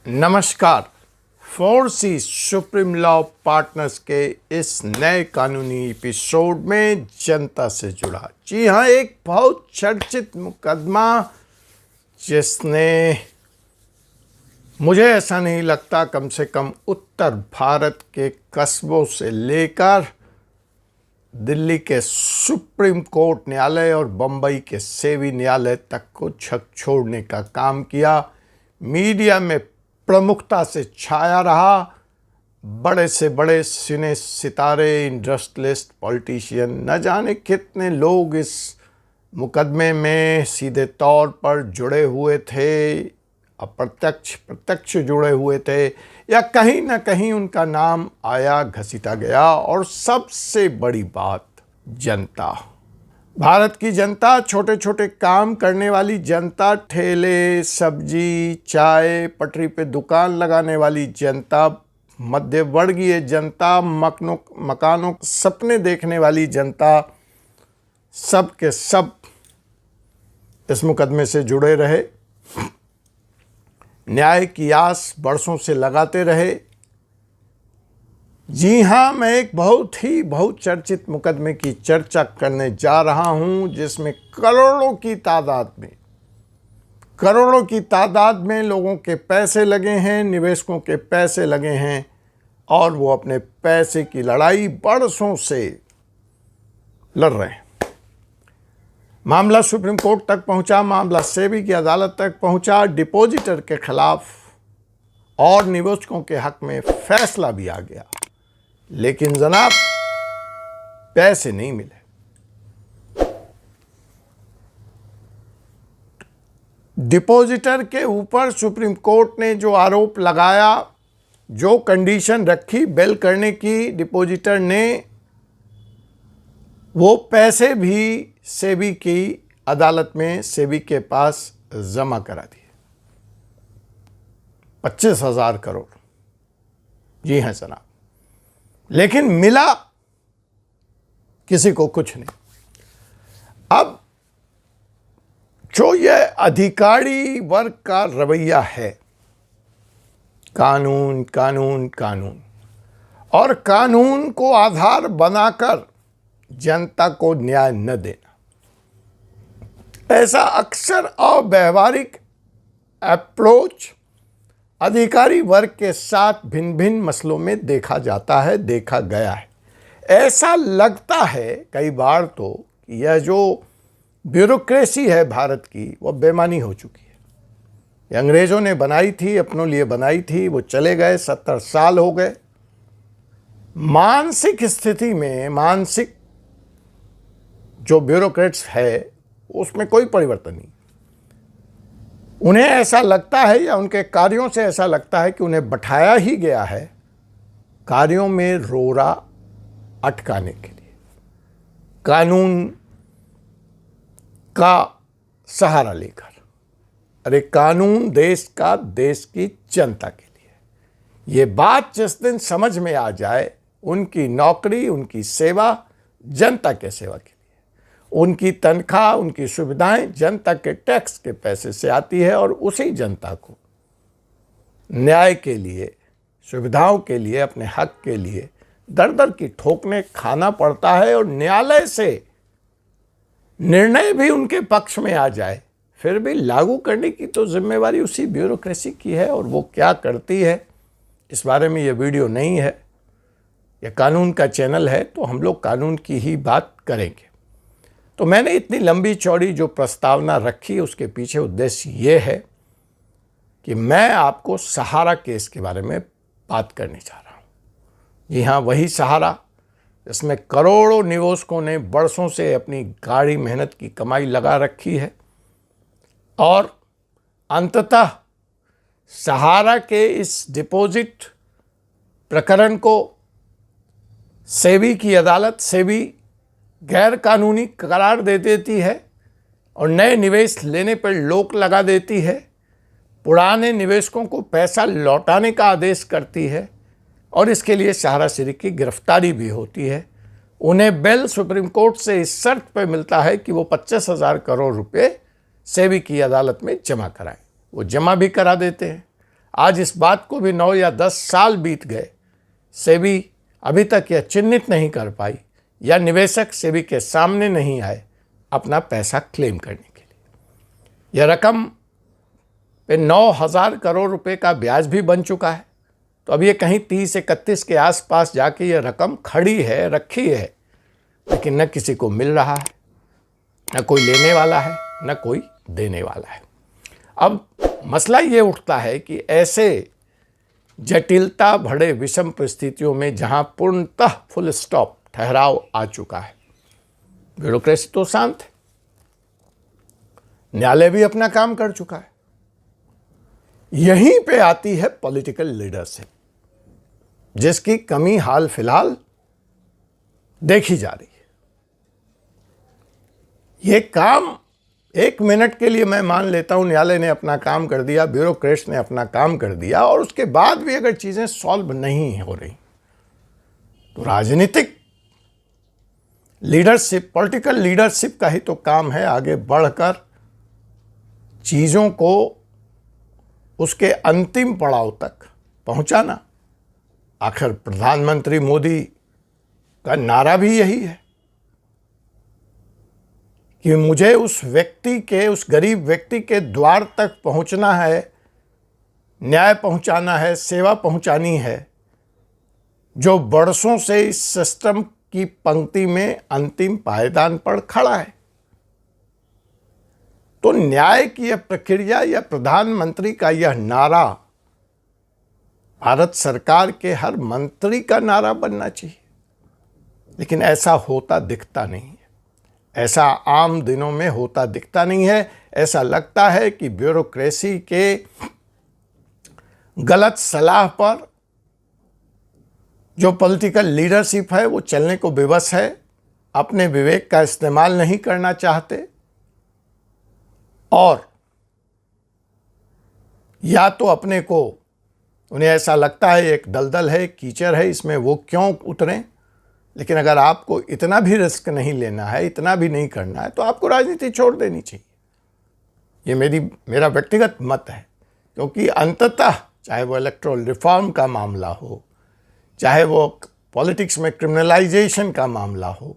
नमस्कार। 4C supreme law partners के इस नए कानूनी एपिसोड में जनता से जुड़ा। जी हाँ, एक बहुत चर्चित मुकदमा जिसने, मुझे ऐसा नहीं लगता, कम से कम उत्तर भारत के कस्बों से लेकर दिल्ली के सुप्रीम कोर्ट न्यायालय और बम्बई के सेवी न्यायालय तक को झकझोरने का काम किया। मीडिया में प्रमुखता से छाया रहा। बड़े से बड़े सिने सितारे, इंडस्ट्रियलिस्ट, पॉलिटिशियन, न जाने कितने लोग इस मुकदमे में सीधे तौर पर जुड़े हुए थे, अप्रत्यक्ष प्रत्यक्ष जुड़े हुए थे, या कहीं ना कहीं उनका नाम आया घसीटा गया। और सबसे बड़ी बात, जनता, भारत की जनता, छोटे छोटे काम करने वाली जनता, ठेले, सब्जी, चाय, पटरी पे दुकान लगाने वाली जनता, मध्यवर्गीय जनता, मकानों सपने देखने वाली जनता, सब के सब इस मुकदमे से जुड़े रहे। न्याय की आस बरसों से लगाते रहे। जी हाँ, मैं एक बहुत चर्चित मुकदमे की चर्चा करने जा रहा हूं, जिसमें करोड़ों की तादाद में लोगों के पैसे लगे हैं, निवेशकों के पैसे लगे हैं, और वो अपने पैसे की लड़ाई बरसों से लड़ रहे हैं। मामला सुप्रीम कोर्ट तक पहुंचा, मामला सेबी की अदालत तक पहुंचा, डिपॉजिटर के खिलाफ और निवेशकों के हक में फैसला भी आ गया। लेकिन जनाब, पैसे नहीं मिले। डिपॉजिटर के ऊपर सुप्रीम कोर्ट ने जो आरोप लगाया, जो कंडीशन रखी बेल करने की डिपॉजिटर ने, वो पैसे भी सेबी की अदालत में सेबी के पास जमा करा दिए। 25,000 करोड़। जी हाँ जनाब, लेकिन मिला किसी को कुछ नहीं। अब जो यह अधिकारी वर्ग का रवैया है, कानून कानून कानून, और कानून को आधार बनाकर जनता को न्याय न देना, ऐसा अक्सर अव्यावहारिक अप्रोच अधिकारी वर्ग के साथ भिन्न भिन्न मसलों में देखा जाता है, देखा गया है। ऐसा लगता है कई बार तो कि यह जो ब्यूरोक्रेसी है भारत की, वह बेमानी हो चुकी है। ये अंग्रेज़ों ने बनाई थी, अपनों लिए बनाई थी, वो चले गए, 70 साल हो गए। मानसिक स्थिति में, मानसिक जो ब्यूरोक्रेट्स है, उसमें कोई परिवर्तन नहीं। उन्हें ऐसा लगता है, या उनके कार्यों से ऐसा लगता है कि उन्हें बैठाया ही गया है कार्यों में रोरा अटकाने के लिए, कानून का सहारा लेकर। अरे कानून देश का, देश की जनता के लिए। ये बात जिस दिन समझ में आ जाए, उनकी नौकरी, उनकी सेवा जनता के सेवा के लिए, उनकी तनख्वाह, उनकी सुविधाएं जनता के टैक्स के पैसे से आती है, और उसी जनता को न्याय के लिए, सुविधाओं के लिए, अपने हक के लिए दर दर की ठोकरें खाना पड़ता है। और न्यायालय से निर्णय भी उनके पक्ष में आ जाए, फिर भी लागू करने की तो जिम्मेवारी उसी ब्यूरोक्रेसी की है। और वो क्या करती है, इस बारे में ये वीडियो नहीं है, यह कानून का चैनल है, तो हम लोग कानून की ही बात करेंगे। तो मैंने इतनी लंबी चौड़ी जो प्रस्तावना रखी, उसके पीछे उद्देश्य ये है कि मैं आपको सहारा केस के बारे में बात करने जा रहा हूँ। जी हाँ, वही सहारा जिसमें करोड़ों निवेशकों ने बरसों से अपनी गाढ़ी मेहनत की कमाई लगा रखी है, और अंततः सहारा के इस डिपॉजिट प्रकरण को सेबी की अदालत, सेबी गैर कानूनी करार दे देती है, और नए निवेश लेने पर रोक लगा देती है, पुराने निवेशकों को पैसा लौटाने का आदेश करती है, और इसके लिए सहारा श्री की गिरफ्तारी भी होती है। उन्हें बेल सुप्रीम कोर्ट से इस शर्त पर मिलता है कि वो 25,000 करोड़ रुपए सेबी की अदालत में जमा कराएं। वो जमा भी करा देते हैं। आज इस बात को भी 9 या 10 साल बीत गए, सेबी अभी तक यह चिन्हित नहीं कर पाई या निवेशक सेबी के सामने नहीं आए अपना पैसा क्लेम करने के लिए। यह रकम पे 9,000 करोड़ रुपए का ब्याज भी बन चुका है। तो अब ये कहीं 30-31 के आसपास जाके ये रकम खड़ी है, रखी है, लेकिन न किसी को मिल रहा है, न कोई लेने वाला है, न कोई देने वाला है। अब मसला ये उठता है कि ऐसे जटिलता भरे विषम परिस्थितियों में जहां पूर्णतः फुल स्टॉप ठहराव आ चुका है, ब्यूरोक्रेसी तो शांत है, न्यायालय भी अपना काम कर चुका है, यहीं पे आती है पॉलिटिकल लीडरशिप, जिसकी कमी हाल फिलहाल देखी जा रही है। ये काम 1 मिनट के लिए मैं मान लेता हूं न्यायालय ने अपना काम कर दिया, ब्यूरोक्रेट्स ने अपना काम कर दिया, और उसके बाद भी अगर चीजें सॉल्व नहीं हो रही तो राजनीतिक लीडरशिप, पॉलिटिकल लीडरशिप का ही तो काम है आगे बढ़कर चीजों को उसके अंतिम पड़ाव तक पहुंचाना। आखिर प्रधानमंत्री मोदी का नारा भी यही है कि मुझे उस व्यक्ति के, उस गरीब व्यक्ति के द्वार तक पहुंचना है, न्याय पहुंचाना है, सेवा पहुंचानी है, जो बरसों से इस सिस्टम की पंक्ति में अंतिम पायदान पर खड़ा है। तो न्याय की यह प्रक्रिया या प्रधानमंत्री का यह नारा भारत सरकार के हर मंत्री का नारा बनना चाहिए, लेकिन ऐसा होता दिखता नहीं है, ऐसा आम दिनों में होता दिखता नहीं है। ऐसा लगता है कि ब्यूरोक्रेसी के गलत सलाह पर जो पॉलिटिकल लीडरशिप है वो चलने को विवश है, अपने विवेक का इस्तेमाल नहीं करना चाहते, और या तो अपने को, उन्हें ऐसा लगता है एक दलदल है, कीचड़ है, इसमें वो क्यों उतरें। लेकिन अगर आपको इतना भी रिस्क नहीं लेना है, इतना भी नहीं करना है, तो आपको राजनीति छोड़ देनी चाहिए। ये मेरा व्यक्तिगत मत है, क्योंकि अंततः चाहे वो इलेक्टोरल रिफॉर्म का मामला हो, चाहे वो पॉलिटिक्स में क्रिमिनलाइजेशन का मामला हो,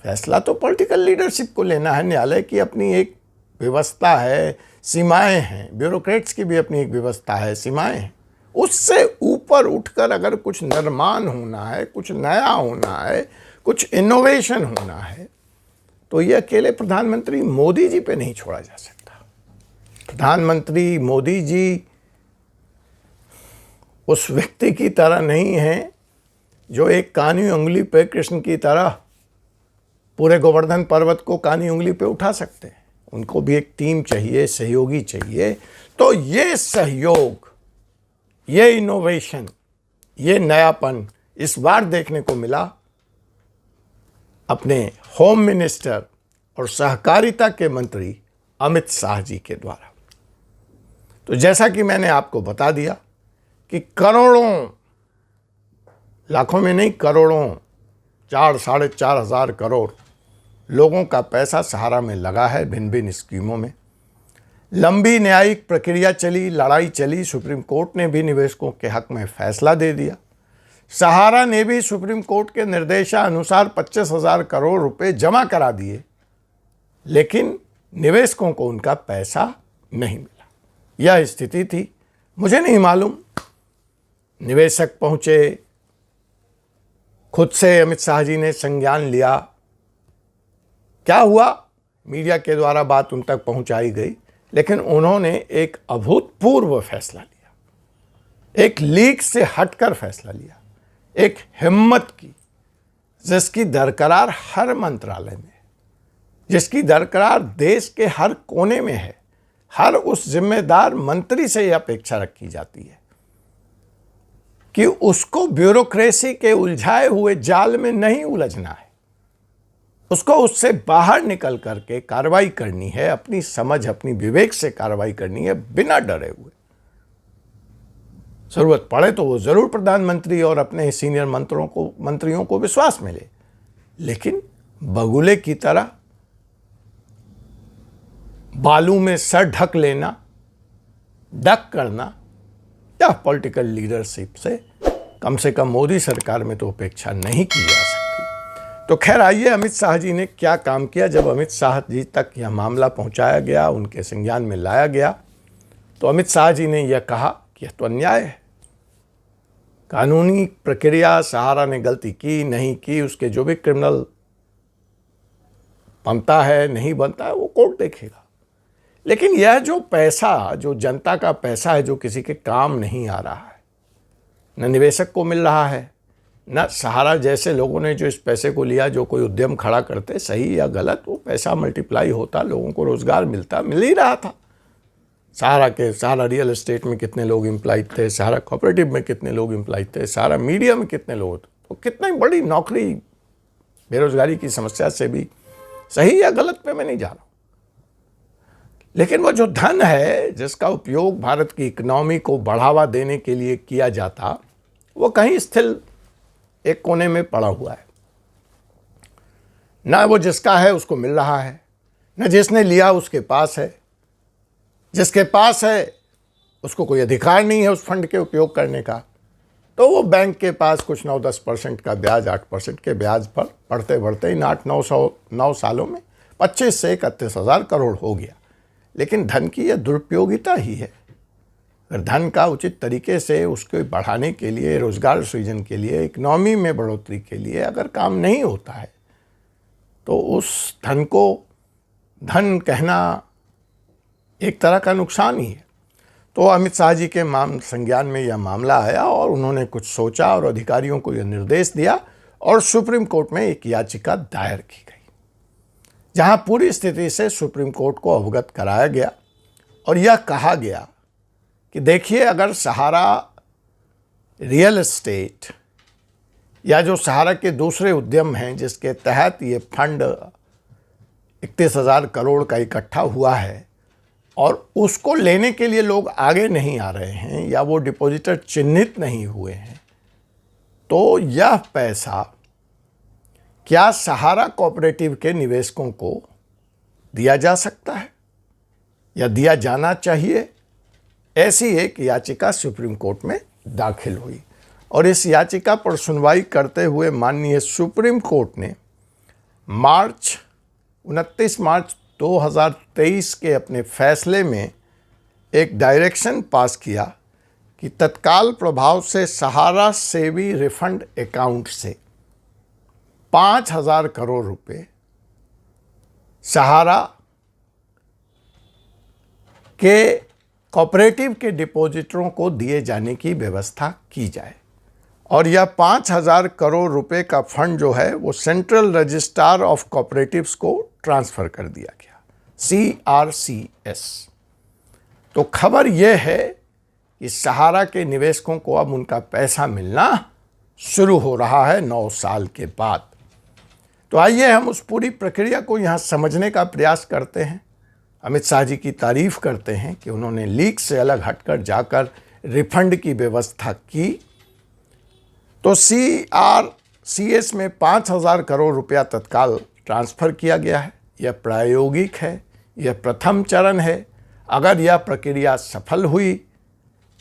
फैसला तो पॉलिटिकल लीडरशिप को लेना है। न्यायालय की अपनी एक व्यवस्था है, सीमाएं हैं, ब्यूरोक्रेट्स की भी अपनी एक व्यवस्था है, सीमाएं हैं। उससे ऊपर उठकर अगर कुछ निर्माण होना है, कुछ नया होना है, कुछ इनोवेशन होना है, तो ये अकेले प्रधानमंत्री मोदी जी पे नहीं छोड़ा जा सकता। प्रधानमंत्री मोदी जी उस व्यक्ति की तरह नहीं है जो एक कानी उंगली पे कृष्ण की तरह पूरे गोवर्धन पर्वत को कानी उंगली पे उठा सकते हैं। उनको भी एक टीम चाहिए, सहयोगी चाहिए। तो ये सहयोग, ये इनोवेशन, ये नयापन इस बार देखने को मिला अपने होम मिनिस्टर और सहकारिता के मंत्री अमित शाह जी के द्वारा। तो जैसा कि मैंने आपको बता दिया कि करोड़ों, लाखों में नहीं, करोड़ों, 4-4.5 हज़ार करोड़ लोगों का पैसा सहारा में लगा है भिन्न भिन्न स्कीमों में। लंबी न्यायिक प्रक्रिया चली, लड़ाई चली, सुप्रीम कोर्ट ने भी निवेशकों के हक में फैसला दे दिया। सहारा ने भी सुप्रीम कोर्ट के निर्देशानुसार 25,000 करोड़ रुपए जमा करा दिए, लेकिन निवेशकों को उनका पैसा नहीं मिला। यह स्थिति थी। मुझे नहीं मालूम निवेशक पहुंचे, खुद से अमित शाह जी ने संज्ञान लिया, क्या हुआ, मीडिया के द्वारा बात उन तक पहुंचाई गई, लेकिन उन्होंने एक अभूतपूर्व फैसला लिया, एक लीक से हटकर फैसला लिया, एक हिम्मत की जिसकी दरकरार हर मंत्रालय में, जिसकी दरकरार देश के हर कोने में है। हर उस जिम्मेदार मंत्री से यह अपेक्षा रखी जाती है कि उसको ब्यूरोक्रेसी के उलझाए हुए जाल में नहीं उलझना है, उसको उससे बाहर निकल करके कार्रवाई करनी है, अपनी समझ, अपनी विवेक से कार्रवाई करनी है, बिना डरे हुए। जरूरत पड़े तो वो जरूर प्रधानमंत्री और अपने सीनियर मंत्रियों को विश्वास मिले, लेकिन बगुले की तरह बालू में सर ढक लेना, डक करना, या पॉलिटिकल लीडरशिप से कम मोदी सरकार में तो अपेक्षा नहीं की जा सकती। तो खैर, आइए अमित शाह जी ने क्या काम किया। जब अमित शाह जी तक यह मामला पहुंचाया गया, उनके संज्ञान में लाया गया, तो अमित शाह जी ने यह कहा कि यह तो अन्याय है। कानूनी प्रक्रिया, सहारा ने गलती की नहीं की, उसके जो भी क्रिमिनल बनता है नहीं बनता है वो कोर्ट देखेगा। लेकिन यह जो पैसा, जो जनता का पैसा है, जो किसी के काम नहीं आ रहा है, न निवेशक को मिल रहा है, न सहारा जैसे लोगों ने जो इस पैसे को लिया, जो कोई उद्यम खड़ा करते, सही या गलत, वो पैसा मल्टीप्लाई होता, लोगों को रोजगार मिलता, मिल ही रहा था। सहारा रियल एस्टेट में कितने लोग एम्प्लॉयड थे, सहारा कोऑपरेटिव में कितने लोग एम्प्लॉयड थे, सहारा मीडिया में कितने लोग थे, तो कितनी बड़ी नौकरी, बेरोजगारी की समस्या से भी, सही या गलत पे मैं नहीं जा रहा हूं। लेकिन वो जो धन है जिसका उपयोग भारत की इकोनॉमी को बढ़ावा देने के लिए किया जाता, वो कहीं स्थिर एक कोने में पड़ा हुआ है। ना वो जिसका है उसको मिल रहा है, न जिसने लिया उसके पास है। जिसके पास है उसको कोई अधिकार नहीं है उस फंड के उपयोग करने का। तो वो बैंक के पास कुछ 9-10% का ब्याज, 8% के ब्याज पर बढ़ते बढ़ते इन 8-9 सालों में 25 से 31 हज़ार करोड़ हो गया। लेकिन धन की यह दुरुपयोगिता ही है। अगर धन का उचित तरीके से उसको बढ़ाने के लिए, रोजगार सृजन के लिए, इकोनॉमी में बढ़ोतरी के लिए अगर काम नहीं होता है, तो उस धन को धन कहना एक तरह का नुकसान ही है। तो अमित शाह जी के संज्ञान में यह मामला आया और उन्होंने कुछ सोचा और अधिकारियों को यह निर्देश दिया और सुप्रीम कोर्ट में एक याचिका दायर की गई, जहां पूरी स्थिति से सुप्रीम कोर्ट को अवगत कराया गया और यह कहा गया कि देखिए, अगर सहारा रियल एस्टेट या जो सहारा के दूसरे उद्यम हैं जिसके तहत ये फंड 31,000 करोड़ का इकट्ठा हुआ है और उसको लेने के लिए लोग आगे नहीं आ रहे हैं या वो डिपॉजिटर चिन्हित नहीं हुए हैं, तो यह पैसा क्या सहारा कोऑपरेटिव के निवेशकों को दिया जा सकता है या दिया जाना चाहिए? ऐसी एक याचिका सुप्रीम कोर्ट में दाखिल हुई और इस याचिका पर सुनवाई करते हुए माननीय सुप्रीम कोर्ट ने 29 मार्च 2023 के अपने फैसले में एक डायरेक्शन पास किया कि तत्काल प्रभाव से सहारा सेवी रिफंड अकाउंट से 5,000 करोड़ रुपए सहारा के कोऑपरेटिव के डिपॉजिटरों को दिए जाने की व्यवस्था की जाए। और यह 5,000 करोड़ रुपए का फंड जो है वो सेंट्रल रजिस्ट्रार ऑफ कोऑपरेटिव्स को ट्रांसफ़र कर दिया गया, CRCS। तो खबर यह है कि सहारा के निवेशकों को अब उनका पैसा मिलना शुरू हो रहा है 9 साल के बाद। तो आइए हम उस पूरी प्रक्रिया को यहाँ समझने का प्रयास करते हैं। अमित शाह जी की तारीफ करते हैं कि उन्होंने लीक से अलग हटकर जाकर रिफंड की व्यवस्था की। तो CRCS में 5,000 करोड़ रुपया तत्काल ट्रांसफ़र किया गया है। यह प्रायोगिक है, यह प्रथम चरण है। अगर यह प्रक्रिया सफल हुई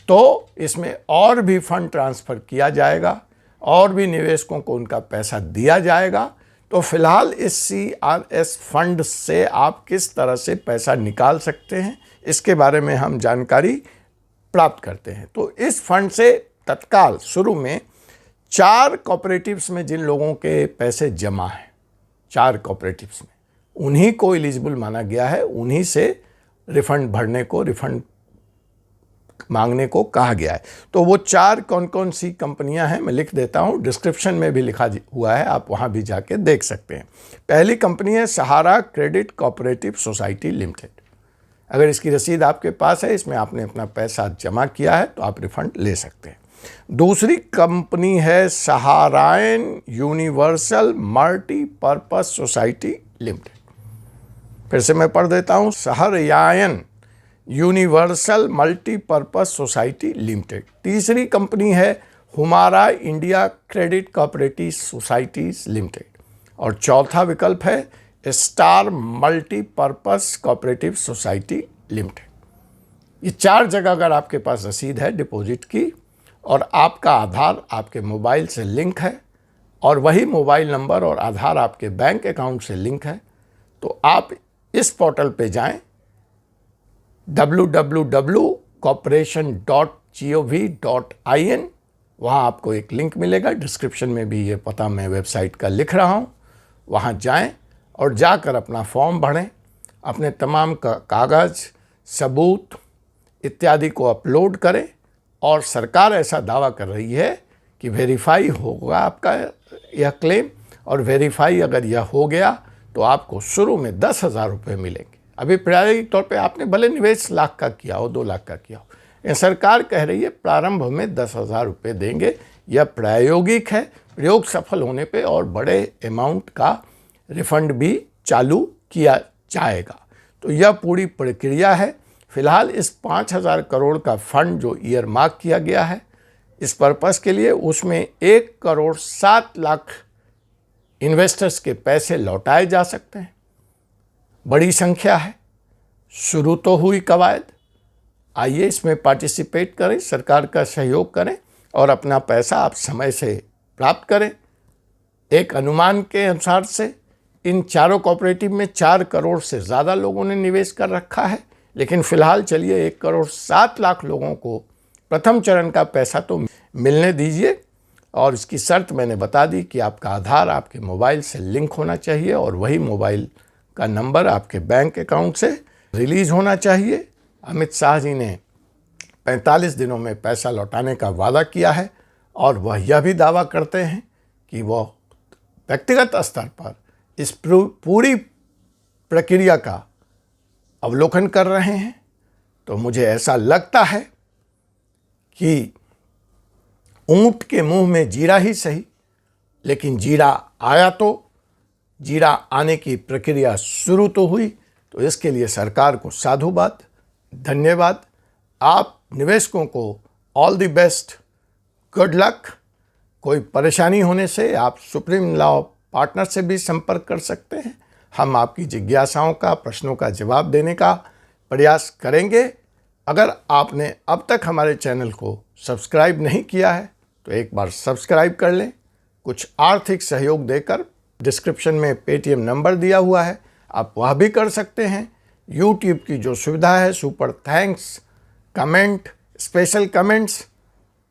तो इसमें और भी फंड ट्रांसफ़र किया जाएगा और भी निवेशकों को उनका पैसा दिया जाएगा। तो फिलहाल इस CRS फंड से आप किस तरह से पैसा निकाल सकते हैं, इसके बारे में हम जानकारी प्राप्त करते हैं। तो इस फंड से तत्काल शुरू में 4 कोऑपरेटिव्स में जिन लोगों के पैसे जमा हैं, 4 कोऑपरेटिव्स में, उन्हीं को एलिजिबल माना गया है, उन्हीं से रिफंड भरने को, रिफंड मांगने को कहा गया है। तो वो 4 कौन कौन सी कंपनियां हैं मैं लिख देता हूं, डिस्क्रिप्शन में भी लिखा हुआ है, आप वहां भी जाके देख सकते हैं। पहली कंपनी है सहारा क्रेडिट कोऑपरेटिव सोसाइटी लिमिटेड। अगर इसकी रसीद आपके पास है, इसमें आपने अपना पैसा जमा किया है, तो आप रिफंड ले सकते हैं। दूसरी कंपनी है Saharayan universal multipurpose society limited. फिर से मैं पढ़ देता हूं, Saharayan universal multipurpose society limited. तीसरी कंपनी है Humara India credit cooperative societies limited. और चौथा विकल्प है star multipurpose cooperative society limited. ये 4 जगह अगर आपके पास रसीद है डिपॉजिट की और आपका आधार आपके मोबाइल से लिंक है और वही मोबाइल नंबर और आधार आपके बैंक अकाउंट से लिंक है, तो आप इस पोर्टल पे जाएं www.corporation.gov.in। वहाँ आपको एक लिंक मिलेगा, डिस्क्रिप्शन में भी ये पता मैं वेबसाइट का लिख रहा हूँ। वहाँ जाएं और जाकर अपना फॉर्म भरें, अपने तमाम कागज़ सबूत इत्यादि को अपलोड करें और सरकार ऐसा दावा कर रही है कि वेरीफाई होगा आपका यह क्लेम, और वेरीफाई अगर यह हो गया तो आपको शुरू में 10,000 रुपये मिलेंगे। अभी प्रायोगिक तौर पे आपने भले निवेश लाख का किया हो, 2 लाख का किया हो, यह सरकार कह रही है प्रारंभ में 10,000 रुपये देंगे। यह प्रायोगिक है, प्रयोग सफल होने पे और बड़े अमाउंट का रिफंड भी चालू किया जाएगा। तो यह पूरी प्रक्रिया है। फिलहाल इस 5,000 करोड़ का फंड जो ईयर मार्क किया गया है इस पर्पस के लिए, उसमें 1,07,00,000 इन्वेस्टर्स के पैसे लौटाए जा सकते हैं। बड़ी संख्या है, शुरू तो हुई कवायद। आइए इसमें पार्टिसिपेट करें, सरकार का सहयोग करें और अपना पैसा आप समय से प्राप्त करें। एक अनुमान के अनुसार से इन चारों कोऑपरेटिव में 4 करोड़ से ज़्यादा लोगों ने निवेश कर रखा है, लेकिन फिलहाल चलिए 1,07,00,000 लोगों को प्रथम चरण का पैसा तो मिलने दीजिए। और इसकी शर्त मैंने बता दी कि आपका आधार आपके मोबाइल से लिंक होना चाहिए और वही मोबाइल का नंबर आपके बैंक अकाउंट से रिलीज होना चाहिए। अमित शाह जी ने 45 दिनों में पैसा लौटाने का वादा किया है और वह यह भी दावा करते हैं कि वह व्यक्तिगत स्तर पर इस पूरी प्रक्रिया का अवलोकन कर रहे हैं। तो मुझे ऐसा लगता है कि ऊंट के मुंह में जीरा ही सही, लेकिन जीरा आया तो जीरा आने की प्रक्रिया शुरू तो हुई। तो इसके लिए सरकार को साधुवाद, धन्यवाद। आप निवेशकों को all the best, good luck. कोई परेशानी होने से आप सुप्रीम लॉ पार्टनर से भी संपर्क कर सकते हैं। हम आपकी जिज्ञासाओं का, प्रश्नों का जवाब देने का प्रयास करेंगे। अगर आपने अब तक हमारे चैनल को सब्सक्राइब नहीं किया है तो एक बार सब्सक्राइब कर लें। कुछ आर्थिक सहयोग देकर डिस्क्रिप्शन में पेटीएम नंबर दिया हुआ है, आप वह भी कर सकते हैं। यूट्यूब की जो सुविधा है super thanks, comment, special comments,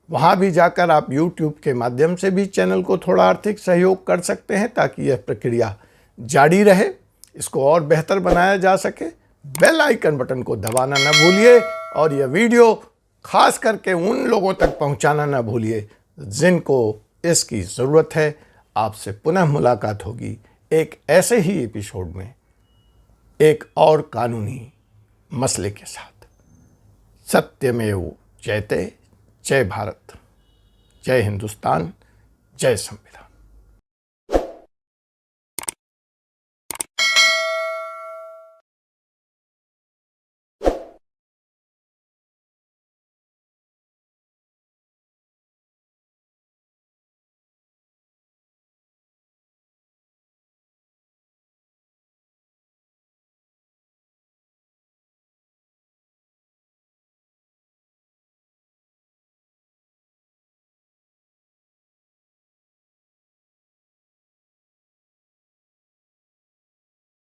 वहाँ भी जाकर आप यूट्यूब के माध्यम से भी चैनल को थोड़ा आर्थिक सहयोग कर सकते हैं ताकि यह प्रक्रिया जारी रहे, इसको और बेहतर बनाया जा सके। बेल आइकन बटन को दबाना न भूलिए और यह वीडियो खास करके उन लोगों तक पहुंचाना न भूलिए जिनको इसकी ज़रूरत है। आपसे पुनः मुलाकात होगी एक ऐसे ही एपिसोड में एक और कानूनी मसले के साथ। सत्यमेव जयते। जय भारत, जय हिंदुस्तान, जय संविधान।